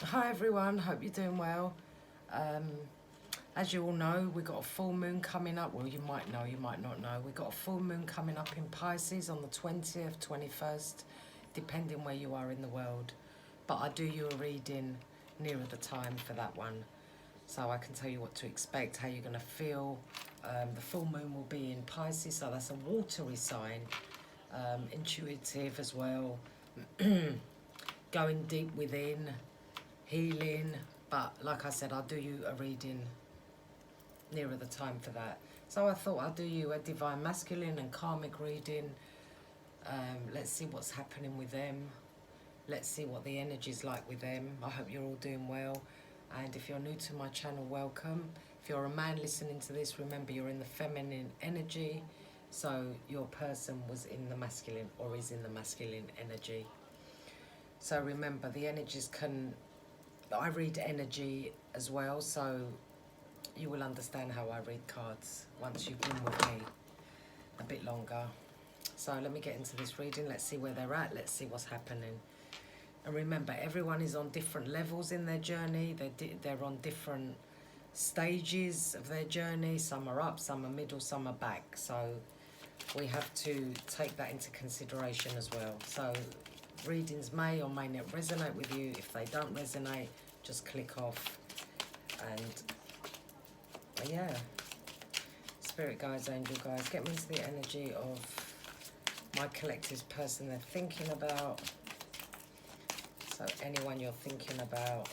Hi everyone, hope you're doing well. As you all know, we've got a full moon coming up. Well, you might know, you might not know. We've got a full moon coming up in Pisces on the 20th, 21st, depending where you are in the world. But I do you a reading nearer the time for that one. So I can tell you what to expect, how you're going to feel. The full moon will be in Pisces, so that's a watery sign. Intuitive as well. Going deep within. Healing, but like I said, I'll do you a reading nearer the time for that. So I thought I'll do you a divine masculine and karmic reading. Let's see what's happening with them. Let's see what the energy's like with them. I hope you're all doing well. And if you're new to my channel, welcome. If you're a man listening to this, remember you're in the feminine energy. So your person was in the masculine or is in the masculine energy. So remember, the energies can... I read energy as well, so you will understand how I read cards once you've been with me a bit longer. So let me get into this reading. Let's see where they're at. Let's see what's happening. And remember, everyone is on different levels in their journey. They're on different stages of their journey. Some are up, some are middle, some are back. So we have to take that into consideration as well. So readings may or may not resonate with you. If they don't resonate, just click off. And yeah, spirit guides, angel guides, get me into the energy of my collective's person they're thinking about. So anyone you're thinking about,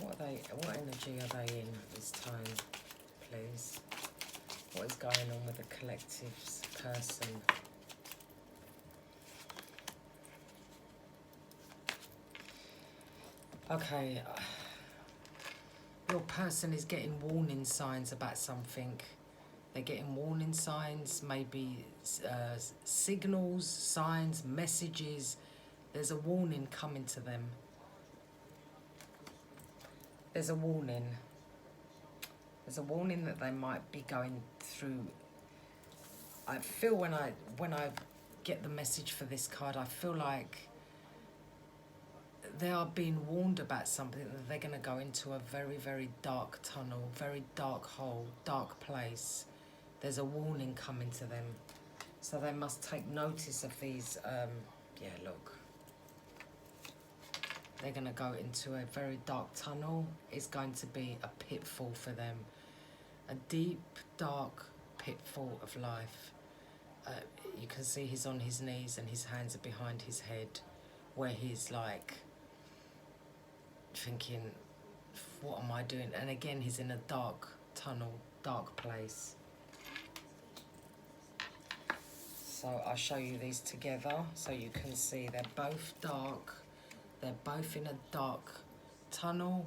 what energy are they in at this time, please? What is going on with the collective's person? Okay, your person is getting warning signs about something. They're getting warning signs, maybe signals, signs, messages. There's a warning coming to them. There's a warning. There's a warning that they might be going through. I feel when I get the message for this card, I feel like they are being warned about something, that they're going to go into a very, very dark tunnel, very dark hole, dark place. There's a warning coming to them. So they must take notice of these, yeah, look. They're going to go into a very dark tunnel. It's going to be a pitfall for them. A deep, dark pitfall of life. You can see he's on his knees and his hands are behind his head, where he's like thinking, what am I doing? And again, he's in a dark tunnel, dark place. So I'll show you these together so you can see they're both dark. They're both in a dark tunnel.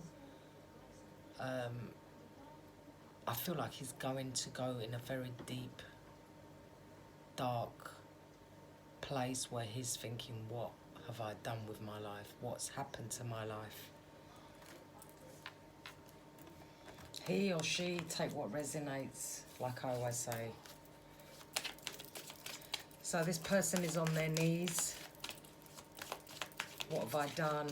I feel like he's going to go in a very deep, dark place where he's thinking, what have I done with my life? What's happened to my life? He or she, take what resonates, like I always say. So this person is on their knees. What have I done?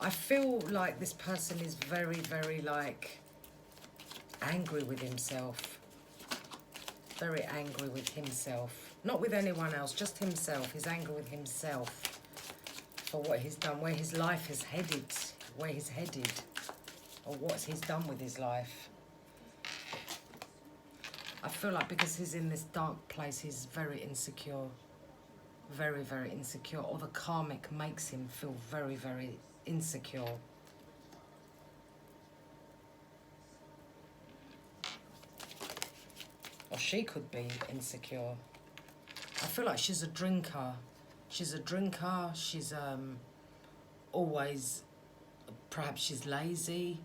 I feel like this person is very, very like angry with himself. Very angry with himself. Not with anyone else, just himself. He's angry with himself for what he's done, where his life is headed, where he's headed, or what he's done with his life. I feel like because he's in this dark place, he's very insecure. Very, very insecure. Or the karmic makes him feel very, very insecure. Or she could be insecure. I feel like she's a drinker. She's a drinker. She's always, perhaps she's lazy.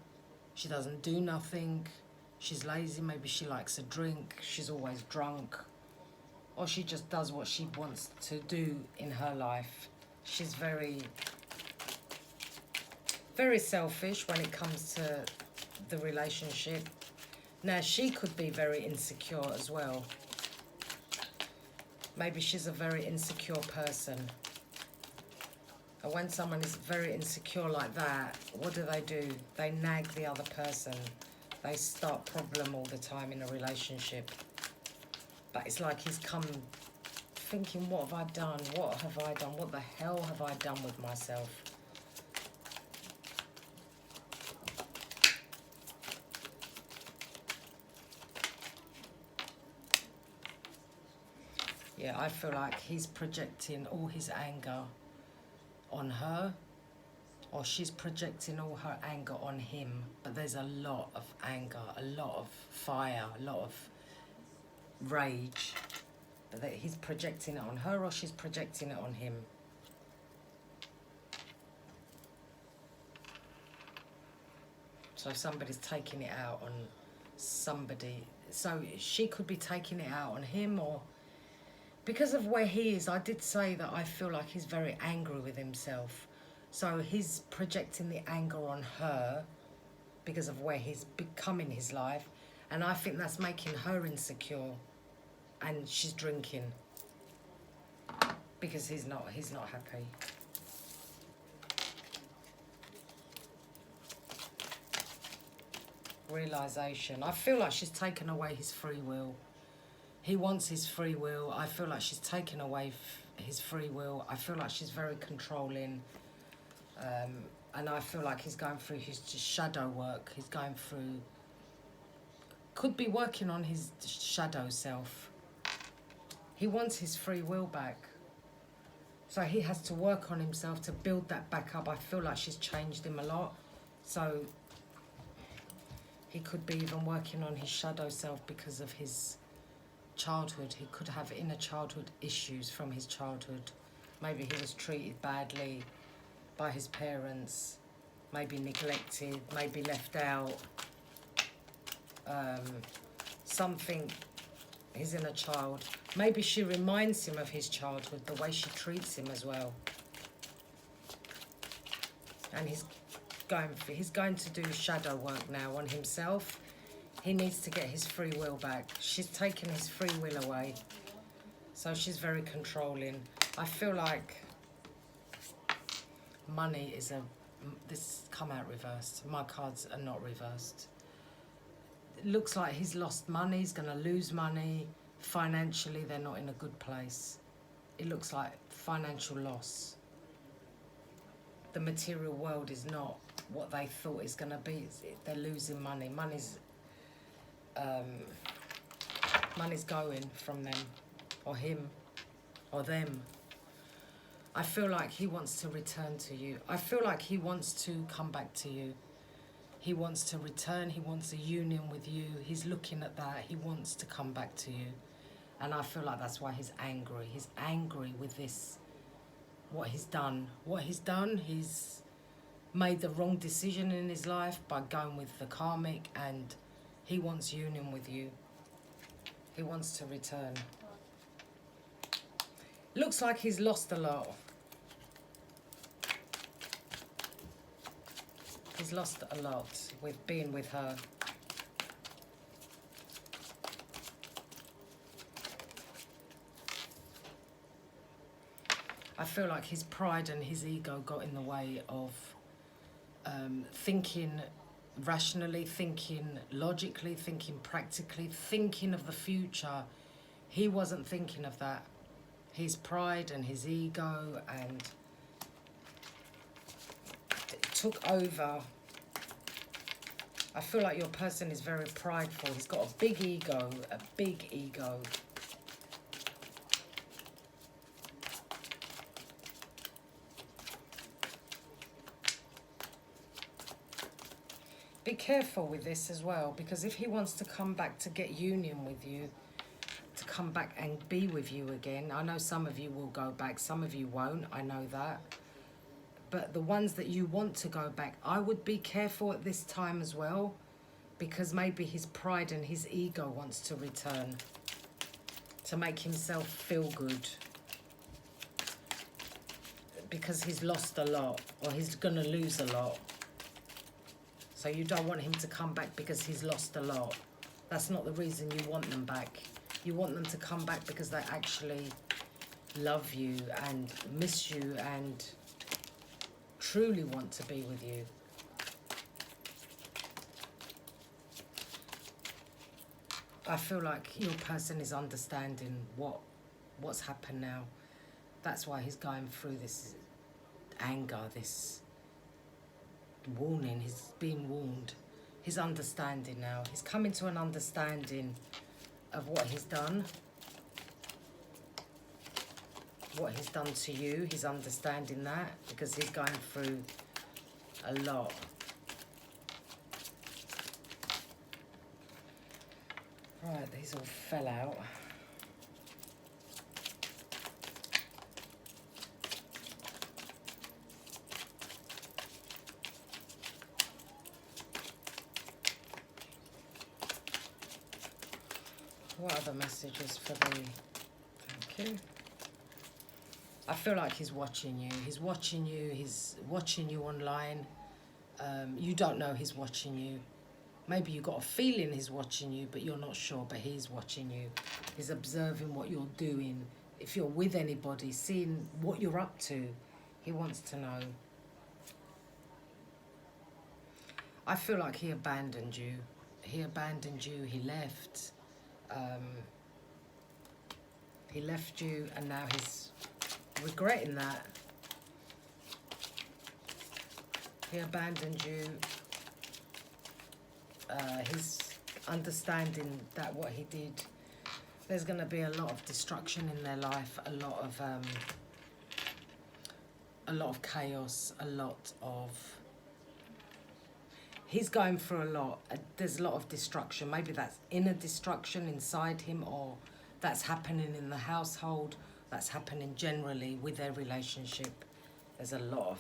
She doesn't do nothing. She's lazy. Maybe she likes a drink. She's always drunk. Or she just does what she wants to do in her life. She's very, very selfish when it comes to the relationship. Now, she could be very insecure as well. Maybe she's a very insecure person. And when someone is very insecure like that, what do? They nag the other person. They start problem all the time in a relationship. But it's like he's come thinking, what have I done? What have I done? What the hell have I done with myself? Yeah, I feel like he's projecting all his anger on her, or she's projecting all her anger on him. But there's a lot of anger, a lot of fire, a lot of rage. But that he's projecting it on her, or she's projecting it on him. So somebody's taking it out on somebody. So she could be taking it out on him, or because of where he is. I did say that I feel like he's very angry with himself. So he's projecting the anger on her because of where he's become in his life. And I think that's making her insecure. And she's drinking because he's not happy. Realization. I feel like she's taken away his free will. He wants his free will. I feel like she's taken away his free will. I feel like she's very controlling. And I feel like he's going through his shadow work. He's going through... Could be working on his shadow self. He wants his free will back. So he has to work on himself to build that back up. I feel like she's changed him a lot. So he could be even working on his shadow self because of his childhood. He could have inner childhood issues from his childhood. Maybe he was treated badly by his parents. Maybe neglected, maybe left out. Something, his inner child. Maybe she reminds him of his childhood, the way she treats him as well. And he's going to do shadow work now on himself. He needs to get his free will back. She's taken his free will away. So she's very controlling. I feel like money is this come out reversed. My cards are not reversed. It looks like he's lost money. He's going to lose money. Financially, they're not in a good place. It looks like financial loss. The material world is not what they thought it's going to be. They're losing money. Money's going from them, or him, or them. I feel like he wants to return to you. I feel like he wants to come back to you. He wants to return. He wants a union with you. He's looking at that. He wants to come back to you. And I feel like that's why he's angry. He's angry with this, what he's done. What he's done, he's made the wrong decision in his life by going with the karmic, and he wants union with you. He wants to return. Looks like he's lost a lot. He's lost a lot with being with her. I feel like his pride and his ego got in the way of thinking rationally, thinking logically, thinking practically, thinking of the future. He wasn't thinking of that. His pride and his ego and took over. I feel like your person is very prideful. He's got a big ego, a big ego. Be careful with this as well, because if he wants to come back to get union with you, to come back and be with you again, I know some of you will go back, some of you won't, I know that. But the ones that you want to go back, I would be careful at this time as well, because maybe his pride and his ego wants to return to make himself feel good, because he's lost a lot, or he's going to lose a lot. So you don't want him to come back because he's lost a lot. That's not the reason you want them back. You want them to come back because they actually love you and miss you and truly want to be with you. I feel like your person is understanding what's happened now. That's why he's going through this anger, this warning. He's being warned. He's understanding now. He's coming to an understanding of what he's done. What he's done to you. He's understanding that because he's going through a lot. Right, these all fell out. What other messages for the... Thank you. I feel like he's watching you. He's watching you. He's watching you online. You don't know he's watching you. Maybe you got a feeling he's watching you, but you're not sure, but he's watching you. He's observing what you're doing. If you're with anybody, seeing what you're up to, he wants to know. I feel like he abandoned you. He abandoned you. He left. He left you, and now he's regretting that. He abandoned you. He's understanding that what he did, there's going to be a lot of destruction in their life, a lot of chaos, a lot of... He's going through a lot. There's a lot of destruction. Maybe that's inner destruction inside him, or that's happening in the household, that's happening generally with their relationship. There's a lot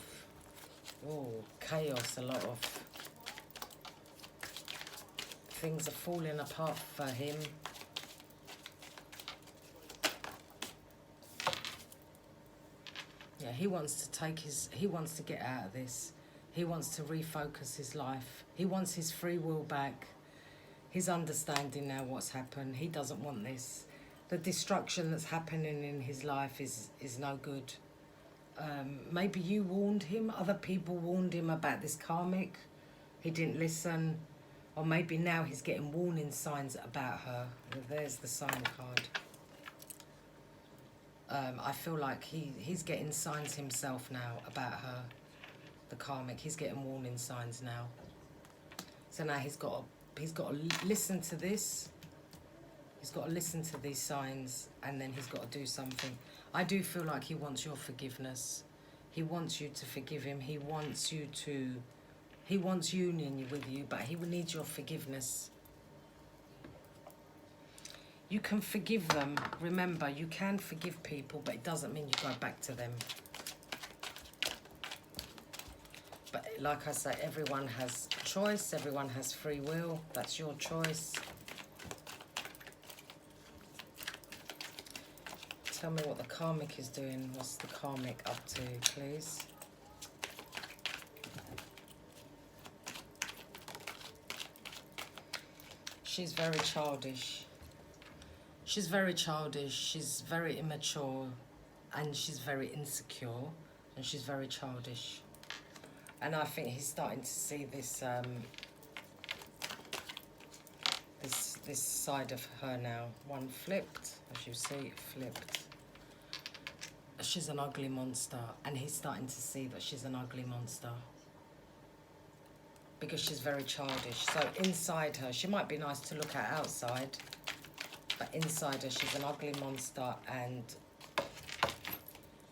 of chaos, a lot of... Things are falling apart for him. Yeah, he wants to get out of this. He wants to refocus his life. He wants his free will back. He's understanding now what's happened. He doesn't want this. The destruction that's happening in his life is no good. Maybe you warned him. Other people warned him about this karmic. He didn't listen. Or maybe now he's getting warning signs about her. There's the sign card. I feel like he's getting signs himself now about her. The karmic. He's getting warning signs now. So now he's got to listen to this. He's got to listen to these signs, and then he's got to do something. I do feel like he wants your forgiveness. He wants you to forgive him. He wants union with you, but he needs your forgiveness. You can forgive them. Remember, you can forgive people, but it doesn't mean you go back to them. But like I say, everyone has choice. Everyone has free will. That's your choice. Tell me what the karmic is doing. What's the karmic up to, please? She's very childish. She's very childish. She's very immature, and she's very insecure, and she's very childish. And I think he's starting to see this this side of her now. One flipped, as you see, flipped. She's an ugly monster, and he's starting to see that she's an ugly monster. Because she's very childish. So inside her, she might be nice to look at outside, but inside her, she's an ugly monster, and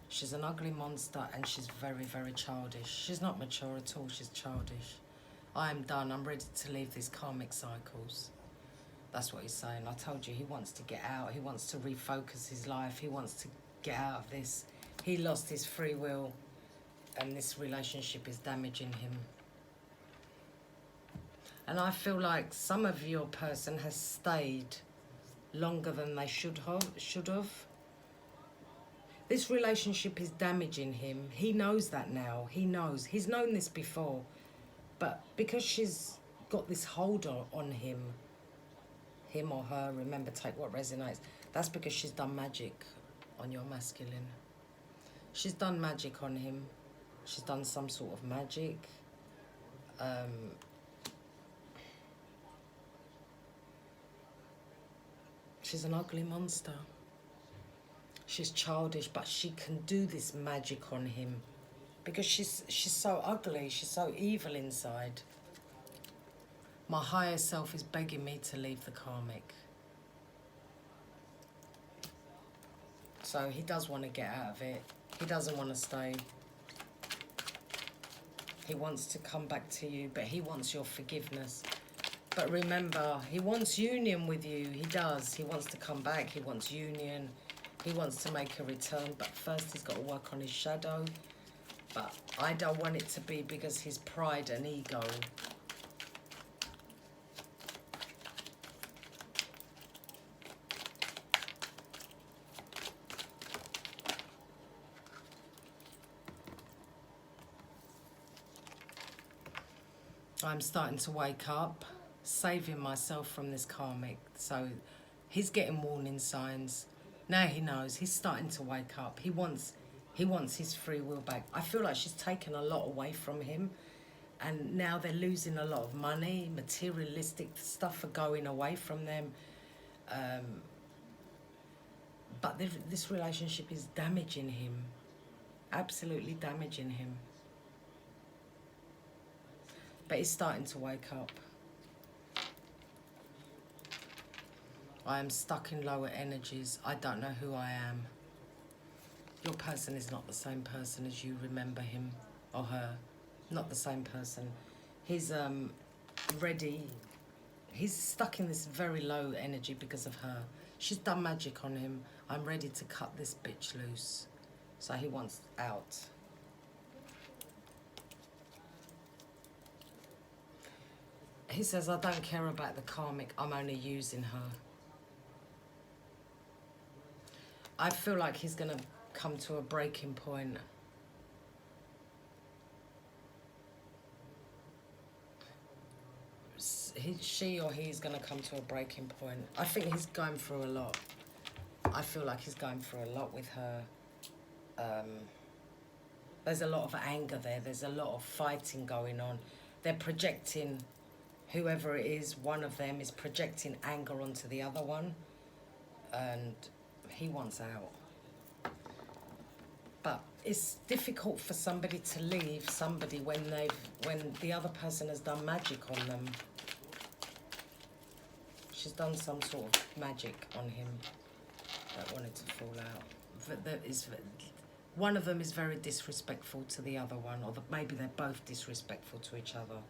she's very, very childish. She's not mature at all. She's childish. I am done. I'm ready to leave these karmic cycles. That's what he's saying. I told you, he wants to get out. He wants to refocus his life. He wants to get out of this. He lost his free will, and this relationship is damaging him. And I feel like some of your person has stayed longer than they should have. This relationship is damaging him. He knows that now. He knows. He's known this before. But because she's got this hold on him, him or her, remember, take what resonates. That's because she's done magic on your masculine. She's done magic on him. She's done some sort of magic. She's an ugly monster. She's childish, but she can do this magic on him because she's so ugly. She's so evil inside. My higher self is begging me to leave the karmic. So he does want to get out of it. He doesn't want to stay. He wants to come back to you, but he wants your forgiveness. But remember, he wants union with you. He does. He wants to come back. He wants union. He wants to make a return. But first he's got to work on his shadow. But I don't want it to be because his pride and ego. I'm starting to wake up, saving myself from this karmic. So he's getting warning signs. Now he knows. He's starting to wake up. He wants his free will back. I feel like she's taken a lot away from him, and now they're losing a lot of money. Materialistic stuff are going away from them. But this relationship is damaging him. Absolutely damaging him. But he's starting to wake up. I am stuck in lower energies. I don't know who I am. Your person is not the same person as you remember him or her. Not the same person. He's ready. He's stuck in this very low energy because of her. She's done magic on him. I'm ready to cut this bitch loose. So he wants out. He says, I don't care about the karmic, I'm only using her. I feel like he's going to come to a breaking point. She or he is going to come to a breaking point. I think he's going through a lot. I feel like he's going through a lot with her. There's a lot of anger there. There's a lot of fighting going on. They're projecting... Whoever it is, one of them is projecting anger onto the other one, and he wants out. But it's difficult for somebody to leave somebody when the other person has done magic on them. She's done some sort of magic on him that wanted to fall out. One of them is very disrespectful to the other one, or maybe they're both disrespectful to each other.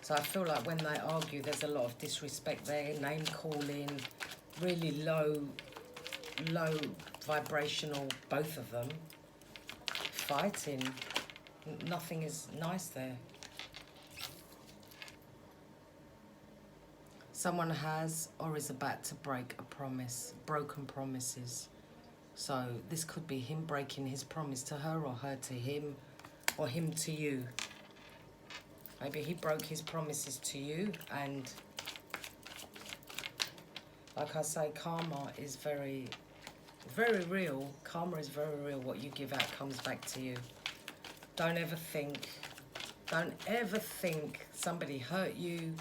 So I feel like when they argue, there's a lot of disrespect there, name calling, really low vibrational, both of them, fighting. Nothing is nice there. Someone has or is about to break a promise, broken promises. So this could be him breaking his promise to her, or her to him, or him to you. Maybe he broke his promises to you, and like I say, karma is very, very real. Karma is very real. What you give out comes back to you. Don't ever think somebody hurt you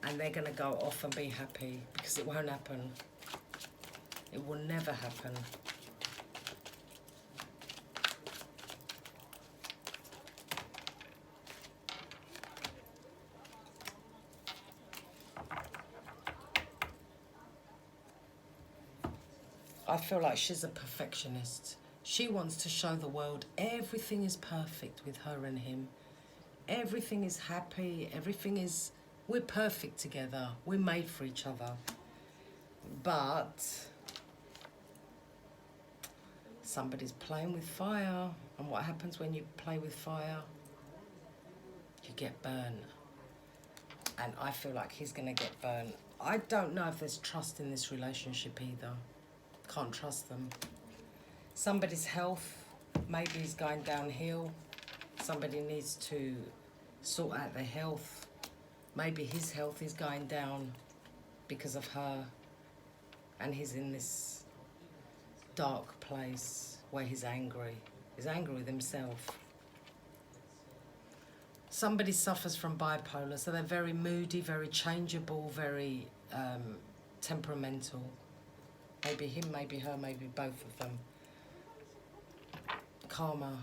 and they're going to go off and be happy, because it won't happen. It will never happen. I feel like she's a perfectionist. She wants to show the world everything is perfect with her and him. Everything is happy. We're perfect together. We're made for each other. But somebody's playing with fire. And what happens when you play with fire? You get burned. And I feel like he's going to get burned. I don't know if there's trust in this relationship either. Can't trust them. Somebody's health Maybe he's going downhill. Somebody needs to sort out their health. Maybe his health is going down because of her, and he's in this dark place where he's angry. He's angry with himself. Somebody suffers from bipolar, so they're very moody, very changeable, very temperamental. Maybe him, maybe her, maybe both of them. Karma.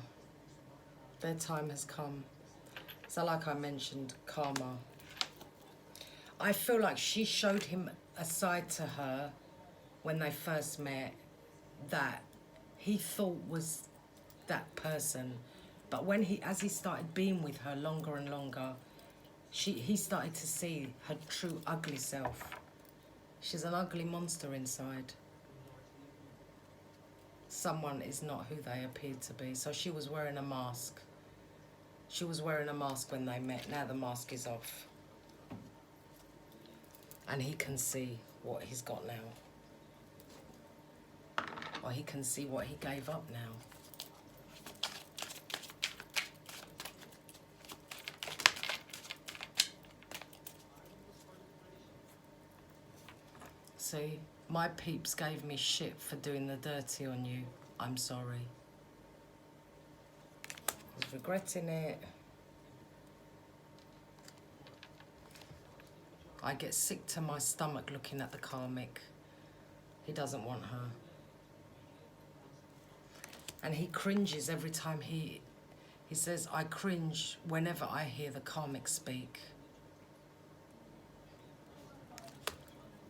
Their time has come. So like I mentioned, karma. I feel like she showed him a side to her when they first met that he thought was that person. But when as he started being with her longer and longer, he started to see her true ugly self. She's an ugly monster inside. Someone is not who they appeared to be. So she was wearing a mask. She was wearing a mask when they met. Now the mask is off. And he can see what he's got now. Or he can see what he gave up now. See, my peeps gave me shit for doing the dirty on you. I'm sorry. I was regretting it. I get sick to my stomach looking at the karmic. He doesn't want her. And he cringes every time he says, I cringe whenever I hear the karmic speak.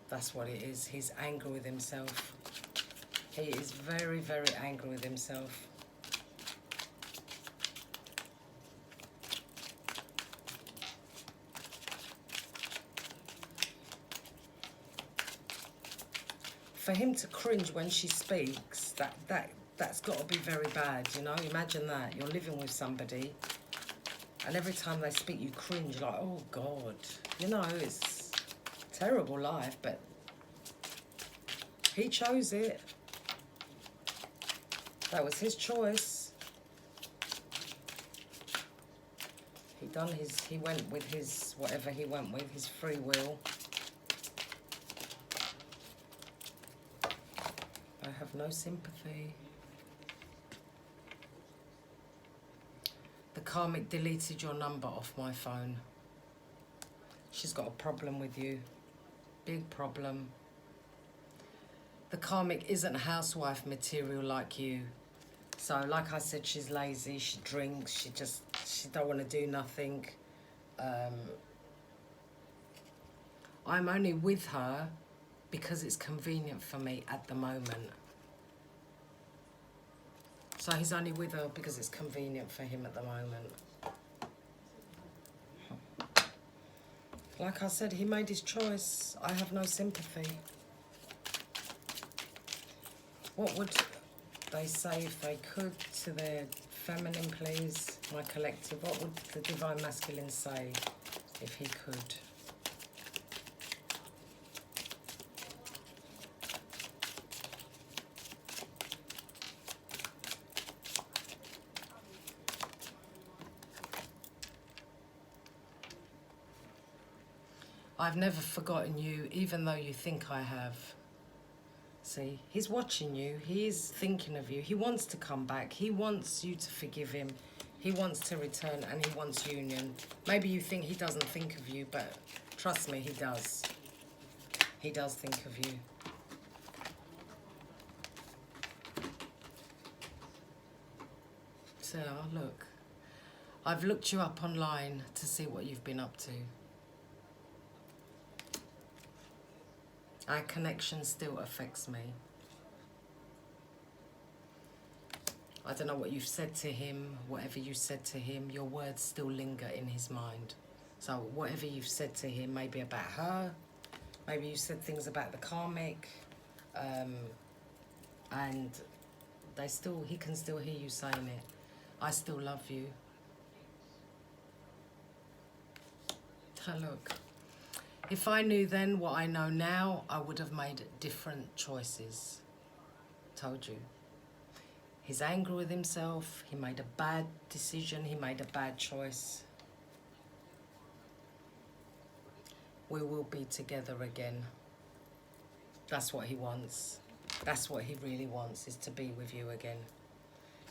That's what it is. He's angry with himself. He is very, very angry with himself. For him to cringe when she speaks, that's got to be very bad, you know? Imagine that. You're living with somebody, and every time they speak, you cringe, like, oh, God. You know, it's a terrible life, but he chose it. That was his choice. He went with his, whatever he went with, his free will. I have no sympathy. The karmic deleted your number off my phone. She's got a problem with you. Big problem. The karmic isn't housewife material like you. So, like I said, she's lazy, she drinks, she don't want to do nothing. I'm only with her because it's convenient for me at the moment. So he's only with her because it's convenient for him at the moment. Like I said, he made his choice. I have no sympathy. What would they say if they could to their feminine, please? My collective, what would the divine masculine say if he could? I've never forgotten you, even though you think I have. See, he's watching you. He is thinking of you. He wants to come back. He wants you to forgive him. He wants to return, and he wants union. Maybe you think he doesn't think of you, but trust me, he does. He does think of you. So, look. I've looked you up online to see what you've been up to. Our connection still affects me. I don't know what you've said to him, whatever you said to him, your words still linger in his mind. So whatever you've said to him, maybe about her, maybe you said things about the karmic, and he can still hear you saying it. I still love you. Look. If I knew then what I know now, I would have made different choices. Told you. He's angry with himself. He made a bad decision. He made a bad choice. We will be together again. That's what he wants. That's what he really wants, is to be with you again.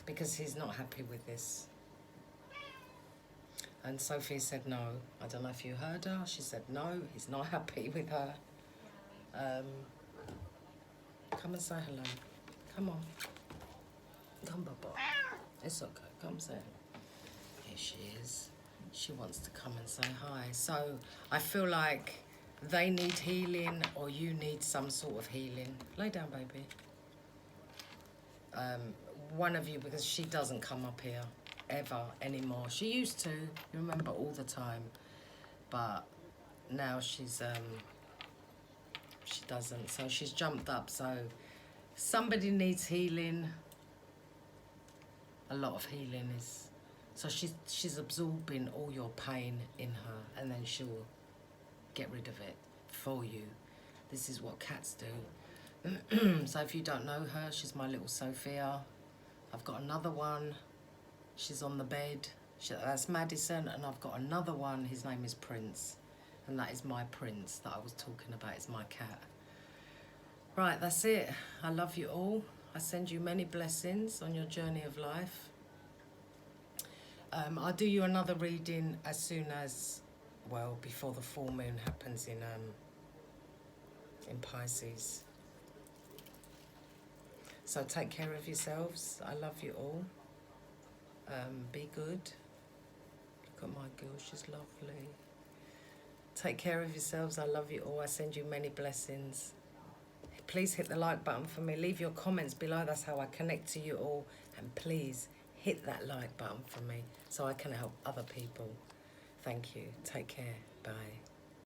Because he's not happy with this. And Sophie said no. I don't know if you heard her. She said no, he's not happy with her. Come and say hello. Come on. Come, Baba. It's okay. Come say. Here she is. She wants to come and say hi. So I feel like they need healing, or you need some sort of healing. Lay down, baby. One of you, because she doesn't come up here ever anymore. She used to, you remember, all the time, but now she doesn't. So she's jumped up. So somebody needs healing. A lot of healing is. So she's absorbing all your pain in her, and then she'll get rid of it for you. This is what cats do. So if you don't know her, she's my little Sophia. I've got another one. She's on the bed. That's Madison, and I've got another one. His name is Prince, and that is my Prince that I was talking about. It's my cat. Right, that's it. I love you all. I send you many blessings on your journey of life. I'll do you another reading as soon as, well, before the full moon happens in Pisces. So take care of yourselves. I love you all. Be good. Look at my girl, she's lovely. Take care of yourselves. I love you all. I send you many blessings. Please hit the like button for me. Leave your comments below. That's how I connect to you all. And please hit that like button for me so I can help other people. Thank you. Take care. Bye.